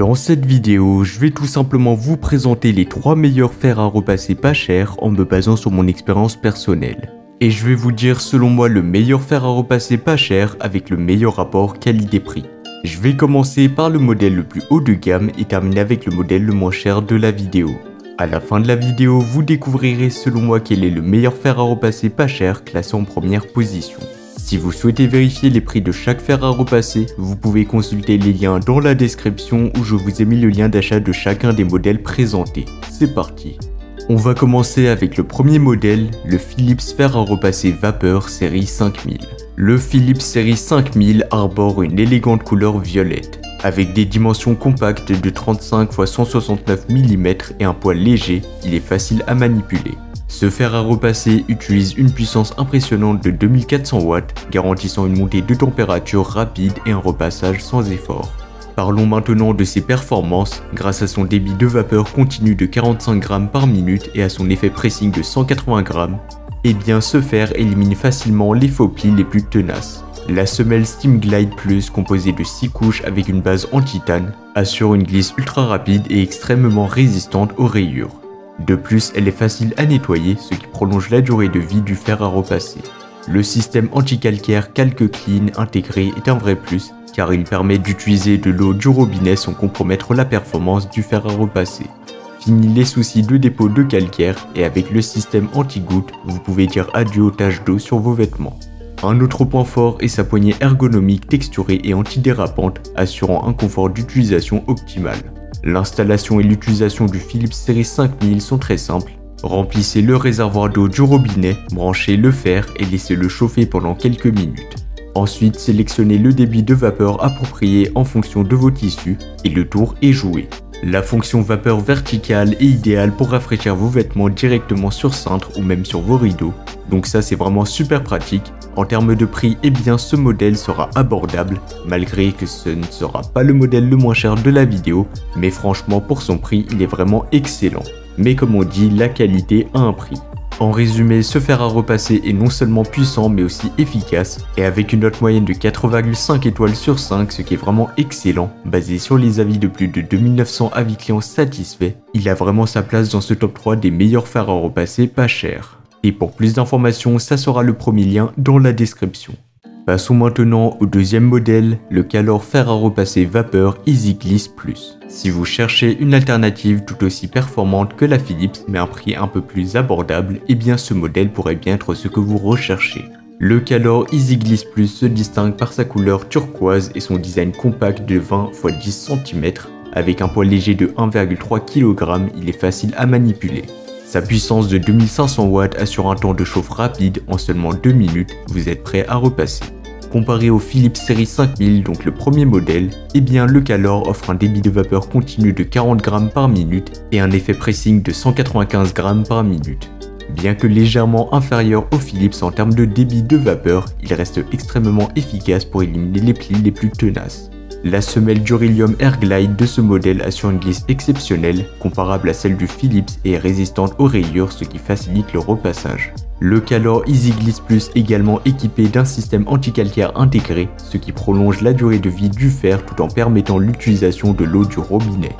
Dans cette vidéo, je vais tout simplement vous présenter les 3 meilleurs fers à repasser pas cher en me basant sur mon expérience personnelle. Et je vais vous dire selon moi le meilleur fer à repasser pas cher avec le meilleur rapport qualité-prix. Je vais commencer par le modèle le plus haut de gamme et terminer avec le modèle le moins cher de la vidéo. À la fin de la vidéo, vous découvrirez selon moi quel est le meilleur fer à repasser pas cher classé en première position. Si vous souhaitez vérifier les prix de chaque fer à repasser, vous pouvez consulter les liens dans la description où je vous ai mis le lien d'achat de chacun des modèles présentés. C'est parti. On va commencer avec le premier modèle, le Philips fer à repasser vapeur série 5000. Le Philips série 5000 arbore une élégante couleur violette. Avec des dimensions compactes de 35 x 169 mm et un poids léger, il est facile à manipuler. Ce fer à repasser utilise une puissance impressionnante de 2400 watts, garantissant une montée de température rapide et un repassage sans effort. Parlons maintenant de ses performances. Grâce à son débit de vapeur continu de 45 grammes par minute et à son effet pressing de 180 grammes, eh bien ce fer élimine facilement les faux plis les plus tenaces. La semelle Steam Glide Plus, composée de 6 couches avec une base en titane, assure une glisse ultra rapide et extrêmement résistante aux rayures. De plus, elle est facile à nettoyer, ce qui prolonge la durée de vie du fer à repasser. Le système anti-calcaire Calc Clean intégré est un vrai plus, car il permet d'utiliser de l'eau du robinet sans compromettre la performance du fer à repasser. Fini les soucis de dépôt de calcaire, et avec le système anti-goutte, vous pouvez dire adieu aux taches d'eau sur vos vêtements. Un autre point fort est sa poignée ergonomique texturée et antidérapante, assurant un confort d'utilisation optimal. L'installation et l'utilisation du Philips série 5000 sont très simples. Remplissez le réservoir d'eau du robinet, branchez le fer et laissez-le chauffer pendant quelques minutes. Ensuite, sélectionnez le débit de vapeur approprié en fonction de vos tissus et le tour est joué. La fonction vapeur verticale est idéale pour rafraîchir vos vêtements directement sur cintre ou même sur vos rideaux. Donc ça c'est vraiment super pratique. En termes de prix, eh bien ce modèle sera abordable, malgré que ce ne sera pas le modèle le moins cher de la vidéo, mais franchement pour son prix il est vraiment excellent. Mais comme on dit, la qualité a un prix. En résumé, ce fer à repasser est non seulement puissant mais aussi efficace, et avec une note moyenne de 4,5 étoiles sur 5, ce qui est vraiment excellent, basé sur les avis de plus de 2900 avis clients satisfaits, il a vraiment sa place dans ce top 3 des meilleurs fers à repasser pas chers. Et pour plus d'informations, ça sera le premier lien dans la description. Passons maintenant au deuxième modèle, le Calor fer à repasser vapeur Easy Gliss Plus. Si vous cherchez une alternative tout aussi performante que la Philips mais à un prix un peu plus abordable, eh bien ce modèle pourrait bien être ce que vous recherchez. Le Calor Easy Gliss Plus se distingue par sa couleur turquoise et son design compact de 20 x 10 cm. Avec un poids léger de 1,3 kg, il est facile à manipuler. Sa puissance de 2500 watts assure un temps de chauffe rapide, en seulement 2 minutes, vous êtes prêt à repasser. Comparé au Philips série 5000, donc le premier modèle, eh bien le Calor offre un débit de vapeur continu de 40 grammes par minute et un effet pressing de 195 grammes par minute. Bien que légèrement inférieur au Philips en termes de débit de vapeur, il reste extrêmement efficace pour éliminer les plis les plus tenaces. La semelle Durilium Air Glide de ce modèle assure une glisse exceptionnelle, comparable à celle du Philips et est résistante aux rayures, ce qui facilite le repassage. Le Calor Easy Gliss Plus est également équipé d'un système anti-calcaire intégré, ce qui prolonge la durée de vie du fer tout en permettant l'utilisation de l'eau du robinet.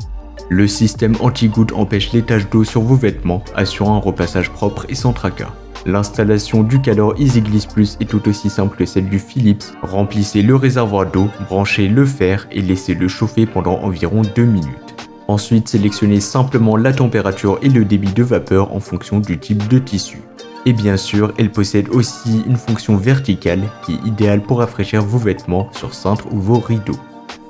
Le système anti-goutte empêche les taches d'eau sur vos vêtements, assurant un repassage propre et sans tracas. L'installation du Calor Easy Gliss Plus est tout aussi simple que celle du Philips. Remplissez le réservoir d'eau, branchez le fer et laissez-le chauffer pendant environ 2 minutes. Ensuite, sélectionnez simplement la température et le débit de vapeur en fonction du type de tissu. Et bien sûr, elle possède aussi une fonction verticale qui est idéale pour rafraîchir vos vêtements sur cintre ou vos rideaux.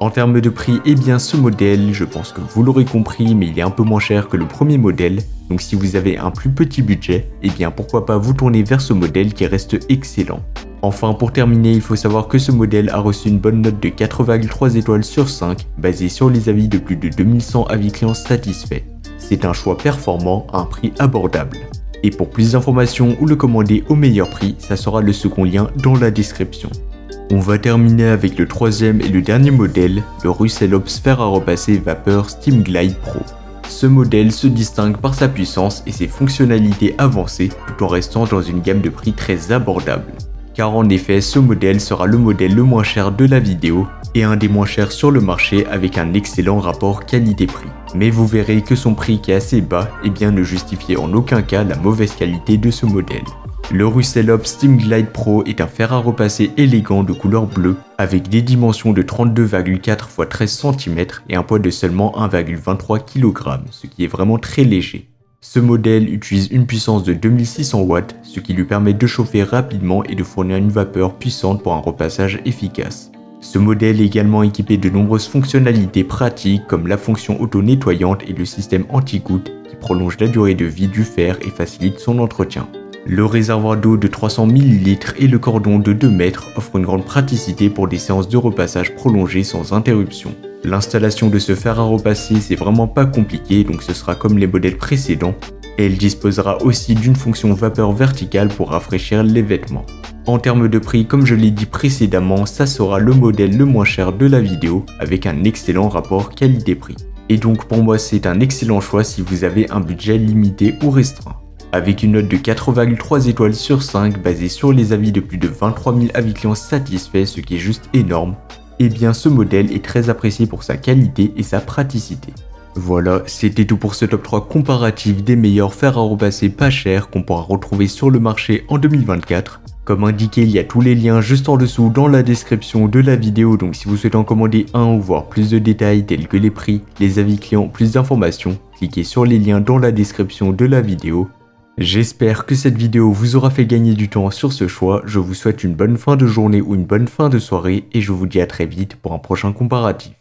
En termes de prix, eh bien ce modèle, je pense que vous l'aurez compris, mais il est un peu moins cher que le premier modèle. Donc si vous avez un plus petit budget, eh bien pourquoi pas vous tourner vers ce modèle qui reste excellent. Enfin, pour terminer, il faut savoir que ce modèle a reçu une bonne note de 4,3 étoiles sur 5, basée sur les avis de plus de 2100 avis clients satisfaits. C'est un choix performant à un prix abordable. Et pour plus d'informations ou le commander au meilleur prix, ça sera le second lien dans la description. On va terminer avec le troisième et le dernier modèle, le Russellops fer à repasser vapeur Steam Glide Pro. Ce modèle se distingue par sa puissance et ses fonctionnalités avancées tout en restant dans une gamme de prix très abordable. Car en effet, ce modèle sera le modèle le moins cher de la vidéo et un des moins chers sur le marché avec un excellent rapport qualité-prix. Mais vous verrez que son prix qui est assez bas ne justifiait en aucun cas la mauvaise qualité de ce modèle. Le Russellob Steam Glide Pro est un fer à repasser élégant de couleur bleue avec des dimensions de 32,4 x 13 cm et un poids de seulement 1,23 kg, ce qui est vraiment très léger. Ce modèle utilise une puissance de 2600 watts, ce qui lui permet de chauffer rapidement et de fournir une vapeur puissante pour un repassage efficace. Ce modèle est également équipé de nombreuses fonctionnalités pratiques comme la fonction auto-nettoyante et le système anti-goutte qui prolonge la durée de vie du fer et facilite son entretien. Le réservoir d'eau de 300 ml et le cordon de 2 mètres offrent une grande praticité pour des séances de repassage prolongées sans interruption. L'installation de ce fer à repasser c'est vraiment pas compliqué, donc ce sera comme les modèles précédents, et elle disposera aussi d'une fonction vapeur verticale pour rafraîchir les vêtements. En termes de prix, comme je l'ai dit précédemment, ça sera le modèle le moins cher de la vidéo avec un excellent rapport qualité-prix. Et donc pour moi c'est un excellent choix si vous avez un budget limité ou restreint. Avec une note de 4,3 étoiles sur 5 basée sur les avis de plus de 23 000 avis clients satisfaits, ce qui est juste énorme, et bien ce modèle est très apprécié pour sa qualité et sa praticité. Voilà, c'était tout pour ce top 3 comparatif des meilleurs fers à repasser pas chers qu'on pourra retrouver sur le marché en 2024. Comme indiqué, il y a tous les liens juste en dessous dans la description de la vidéo, donc si vous souhaitez en commander un ou voir plus de détails tels que les prix, les avis clients, plus d'informations, cliquez sur les liens dans la description de la vidéo. J'espère que cette vidéo vous aura fait gagner du temps sur ce choix, je vous souhaite une bonne fin de journée ou une bonne fin de soirée et je vous dis à très vite pour un prochain comparatif.